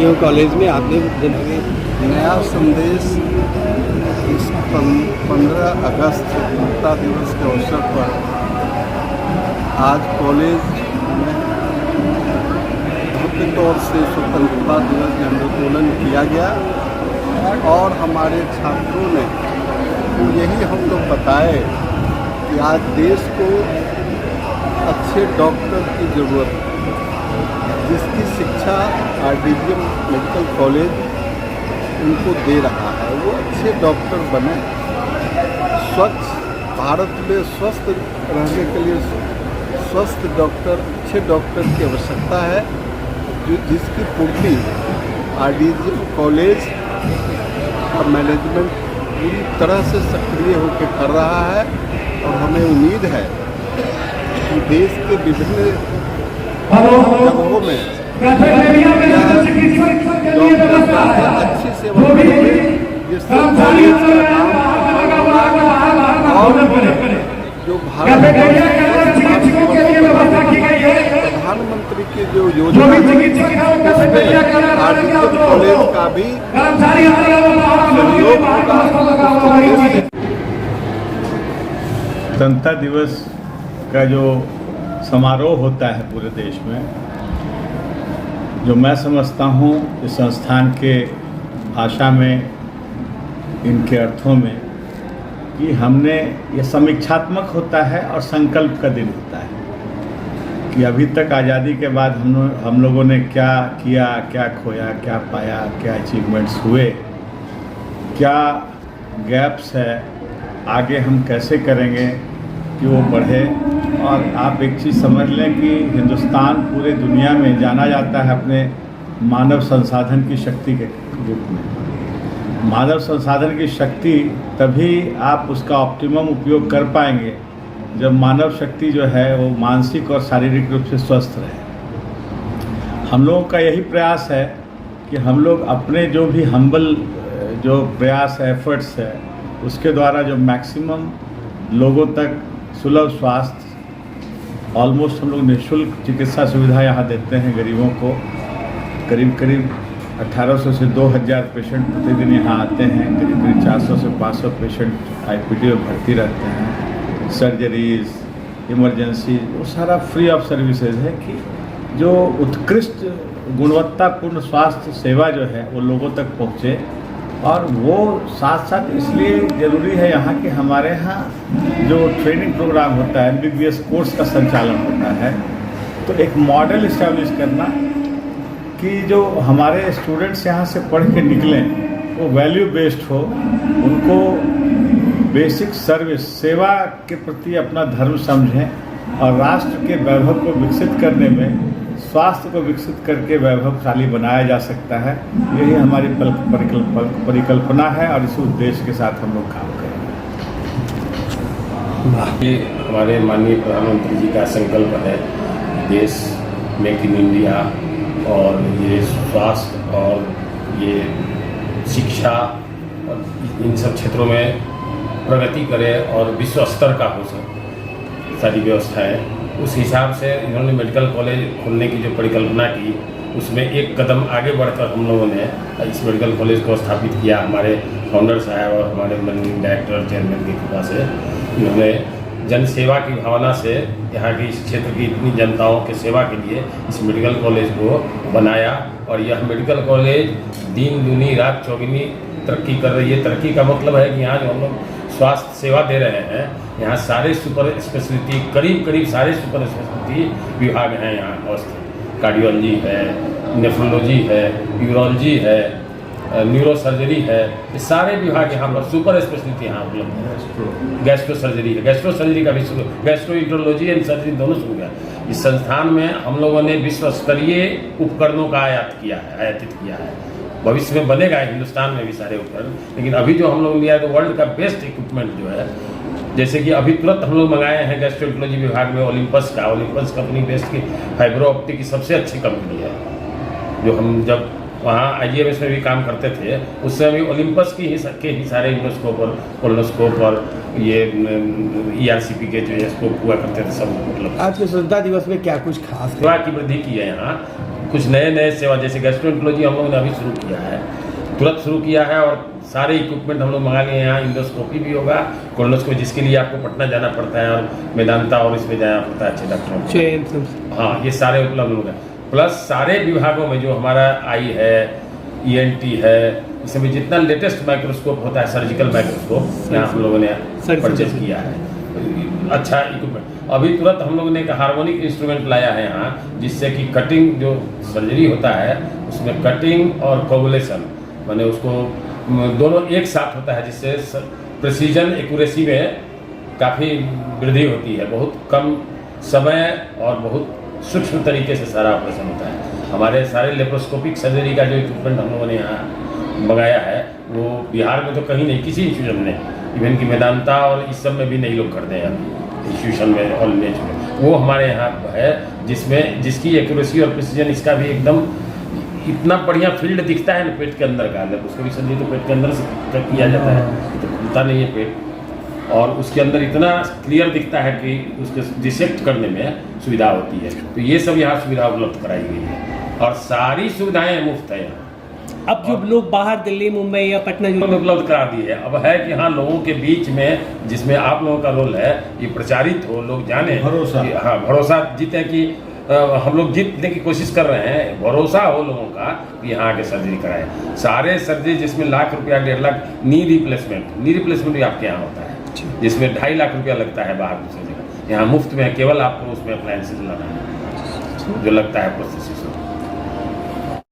College में आपने नया संदेश इस 15 अगस्त स्वतंत्रता दिवस के अवसर पर आज कॉलेज में भव्य तौर से स्वतंत्रता दिवस झंडोत्तोलन किया गया और हमारे छात्रों ने तो यही हम लोग बताए कि आज देश को अच्छे डॉक्टर की ज़रूरत है, जिसकी शिक्षा RDGM मेडिकल कॉलेज उनको दे रहा है। वो अच्छे डॉक्टर बने, स्वच्छ भारत में स्वस्थ रहने के लिए स्वस्थ डॉक्टर, अच्छे डॉक्टर की आवश्यकता है, जिसकी पूर्ति RDGM कॉलेज का मैनेजमेंट पूरी तरह से सक्रिय होकर कर रहा है। और हमें उम्मीद है कि देश के विभिन्न जगहों में अच्छी सेवा करेंगे, जिससे कॉलेज का नाम और जो भारत प्रधानमंत्री की जो योजना है उसमें RDGM कॉलेज का भी सहयोग होगा। स्वतंत्रता दिवस का जो समारोह होता है पूरे देश में, जो मैं समझता हूँ इस संस्थान के भाषा में, इनके अर्थों में, कि हमने ये समीक्षात्मक होता है और संकल्प का दिन होता है कि अभी तक आज़ादी के बाद हम लोगों ने क्या किया, क्या खोया, क्या पाया, क्या अचीवमेंट्स हुए, क्या गैप्स है, आगे हम कैसे करेंगे कि वो बढ़े। और आप एक चीज़ समझ लें कि हिंदुस्तान पूरे दुनिया में जाना जाता है अपने मानव संसाधन की शक्ति के रूप में। मानव संसाधन की शक्ति तभी आप उसका ऑप्टिमम उपयोग कर पाएंगे जब मानव शक्ति जो है वो मानसिक और शारीरिक रूप से स्वस्थ रहे। हम लोगों का यही प्रयास है कि हम लोग अपने जो भी हम्बल जो प्रयास है, एफर्ट्स है, उसके द्वारा जो मैक्सिमम लोगों तक सुलभ स्वास्थ्य, ऑलमोस्ट हम लोग निःशुल्क चिकित्सा सुविधा यहाँ देते हैं गरीबों को। करीब 1800 से 2000 पेशेंट प्रतिदिन यहाँ आते हैं। करीब 400 से 500 पेशेंट IPD में भर्ती रहते हैं। सर्जरीज, इमरजेंसी, वो सारा फ्री ऑफ सर्विसेज है कि जो उत्कृष्ट गुणवत्तापूर्ण स्वास्थ्य सेवा जो है वो लोगों तक पहुँचे। और वो साथ साथ इसलिए ज़रूरी है यहाँ कि हमारे यहाँ जो ट्रेनिंग प्रोग्राम होता है, MBBS कोर्स का संचालन होता है, तो एक मॉडल इस्टेब्लिश करना कि जो हमारे स्टूडेंट्स यहाँ से पढ़ के निकलें वो वैल्यू बेस्ड हो, उनको बेसिक सर्विस, सेवा के प्रति अपना धर्म समझें और राष्ट्र के वैभव को विकसित करने में स्वास्थ्य को विकसित करके वैभवशाली बनाया जा सकता है। यही हमारी परिकल्पना है और इस उद्देश्य के साथ हम लोग काम करेंगे। हमारे माननीय प्रधानमंत्री जी का संकल्प है देश मेक इन इंडिया, और ये स्वास्थ्य और ये शिक्षा और इन सब क्षेत्रों में प्रगति करे और विश्व स्तर का हो सारी व्यवस्थाएं। उस हिसाब से इन्होंने मेडिकल कॉलेज खोलने की जो परिकल्पना की, उसमें एक कदम आगे बढ़कर हम लोगों ने इस मेडिकल कॉलेज को स्थापित किया। हमारे फाउंडर साहब और हमारे मैनेजिंग डायरेक्टर, चेयरमैन की कृपा से इन्होंने जन सेवा की भावना से यहाँ की इस क्षेत्र की इतनी जनताओं के सेवा के लिए इस मेडिकल कॉलेज को बनाया। और यह मेडिकल कॉलेज दिन दूनी रात चौगुनी तरक्की कर रही है। तरक्की का मतलब है कि यहाँ जो हम लोग स्वास्थ्य सेवा दे रहे हैं, यहाँ सारे सुपर स्पेशलिटी, करीब सारे सुपर स्पेशलिटी विभाग हैं यहाँ अवस्थित। कार्डियोलॉजी है, नेफ्रोलॉजी है, यूरोलॉजी है, न्यूरो सर्जरी है, ये सारे विभाग यहाँ पर सुपर स्पेशलिटी यहाँ उपलब्ध है। गैस्ट्रो सर्जरी है, गैस्ट्रो सर्जरी का भी शुरू, गैस्ट्रो इंट्रोलॉजी एंड सर्जरी दोनों शुरू है। इस संस्थान में हम लोगों ने विश्व स्तरीय उपकरणों का आयातित किया है। भविष्य में बनेगा हिंदुस्तान में भी सारे उपकरण, लेकिन अभी जो हम लोग लिया है तो वर्ल्ड का बेस्ट इक्विपमेंट जो है, जैसे कि अभी तुरंत हम लोग मंगाए हैं गैस्ट्रोएंटरोलॉजी विभाग में ओलंपस कंपनी बेस्ट की फाइब्रो ऑप्टिक की सबसे अच्छी कंपनी है, जो हम जब वहाँ IGMS में भी काम करते थे। उस समय भी ओलंपस के ही सारे इंडोस्कोप और कोलोनोस्कोप और ये ERCP के जो स्कोप हुआ करते थे सब मतलब। आज के स्वतंत्रता दिवस में क्या कुछ खास सेवा की वृद्धि की है यहाँ, कुछ नए सेवा जैसे गैस्ट्रोएंटरोलॉजी हम लोगों ने अभी शुरू किया है, तुरंत शुरू किया है और सारे इक्विपमेंट हम लोग मंगा लिए हैं। यहाँ इंडोस्कोपी भी होगा, कोलोनोस्कोपी जिसके लिए आपको पटना जाना पड़ता है और मेदांता और इसमें जाना पड़ता है अच्छे डॉक्टरों को। हाँ, ये सारे उपलब्ध होगा। प्लस सारे विभागों में जो हमारा आई है, ENT है, इसमें जितना लेटेस्ट माइक्रोस्कोप होता है, सर्जिकल माइक्रोस्कोप यहाँ हम लोगों ने परचेज किया है। अच्छा इक्विपमेंट, अभी तुरंत हम लोगों ने एक हार्मोनिक इंस्ट्रूमेंट लाया है यहाँ, जिससे कि कटिंग जो सर्जरी होता है उसमें कटिंग और कोगुलेशन माने उसको दोनों एक साथ होता है, जिससे प्रिसीजन एक्यूरेसी में काफ़ी वृद्धि होती है। बहुत कम समय और बहुत सूक्ष्म तरीके से सारा ऑपरेशन होता है। हमारे सारे लेप्रोस्कोपिक सर्जरी का जो इक्विपमेंट हम लोगों ने यहाँ मंगाया है वो बिहार में तो कहीं नहीं, किसी इंस्टीट्यूशन में, इवन कि मेदांता और इस सब में भी नहीं लोग करते हैं इंस्टीट्यूशन में और नेच में, वो हमारे यहाँ है, जिसकी एक्यूरेसी और प्रिसीजन इसका भी एकदम इतना बढ़िया फील्ड दिखता है ना पेट के अंदर का। उसको भी सर्जरी तो पेट के अंदर से किया जाता है, तो खुलता नहीं है पेट, और उसके अंदर इतना क्लियर दिखता है कि उसके डिसेक्ट करने में सुविधा होती है। तो ये सब यहाँ सुविधा उपलब्ध कराई गई है और सारी सुविधाएं मुफ्त है यहाँ। अब जो लोग बाहर दिल्ली, मुंबई या पटना जो उपलब्ध करा दी है। अब है कि हाँ, लोगों के बीच में, जिसमें आप लोगों का रोल है, ये प्रचारित हो, लोग जाने, भरोसा, हाँ भरोसा जीते कि हम लोग जीतने की कोशिश कर रहे हैं, भरोसा हो लोगों का कि यहाँ आके सर्जरी कराए। सारे सर्जरी जिसमें लाख रुपया, 1.5 लाख, नी रिप्लेसमेंट भी आपके यहाँ होता है, जिसमें 2.5 लाख रुपया लगता है बाहर दूसरी जगह। यहाँ मुफ्त में केवल आपको उसमें अप्लायंसेज लगाना है जो लगता है प्रोसेस।